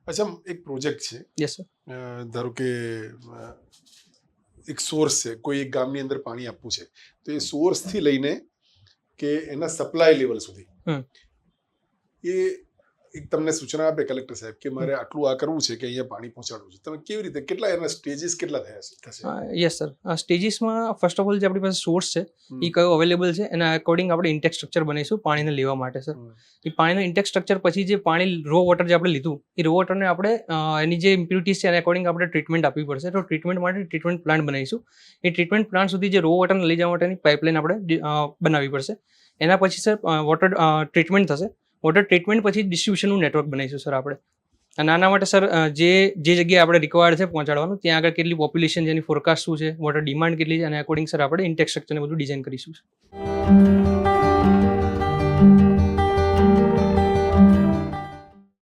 અચ્છા, એક પ્રોજેક્ટ છે, યસ સર. ધારો કે એક સોર્સ છે, કોઈ એક ગામની અંદર પાણી આપવું છે, તો એ સોર્સથી લઈને કે એના સપ્લાય લેવલ સુધી એ એક તમને સૂચના આપે કલેક્ટર સાહેબ કે મારે આટલું આ કરવું છે કે અહીંયા પાણી પહોંચાડવું છે, તમે કેવી રીતે, કેટલા એના સ્ટેજીસ કેટલા થશે? Yes sir. સ્ટેજીસમાં ફર્સ્ટ ઓફ ઓલ જે આપણી પાસે સોર્સ છે એ કયો અવેલેબલ છે એના અકોર્ડિંગ આપણે ઇન્ટેક સ્ટ્રક્ચર બનાવીશું પાણીને લેવા માટે સર. એ પાણીનું ઇન્ટેક સ્ટ્રક્ચર પછી જે પાણી રો વોટર જે આપણે લીધું એ રો વોટરને આપણે એની જે ઇમ્પ્યુરિટીઝ છે એના અકોર્ડિંગ આપણે ટ્રીટમેન્ટ આપવી પડશે. તો ટ્રીટમેન્ટ માટે ટ્રીટમેન્ટ પ્લાન્ટ બનાવીશું. એ ટ્રીટમેન્ટ પ્લાન્ટ સુધી જે રો વોટરને લઈ જવા માટેની પાઇપલાઇન આપણે બનાવવી પડશે. એના પછી સર વોટર ટ્રીટમેન્ટ થશે. વોટર ટ્રીટમેન્ટ પછી ડિસ્ટ્રીબ્યુશનનું નેટવર્ક બનાવીશું સર આપણે. અને આના માટે સર જે જગ્યાએ આપણે રિક્વાયર્ડ છે પહોંચાડવાનું ત્યાં આગળ કેટલી પોપ્યુલેશન છે, એની ફોરકાસ્ટ શું છે, વોટર ડિમાન્ડ કેટલી છે, અને અકોર્ડિંગ સર આપણે ઇન્ટેક સ્ટ્રક્ચરને બધું ડિઝાઇન કરીશું.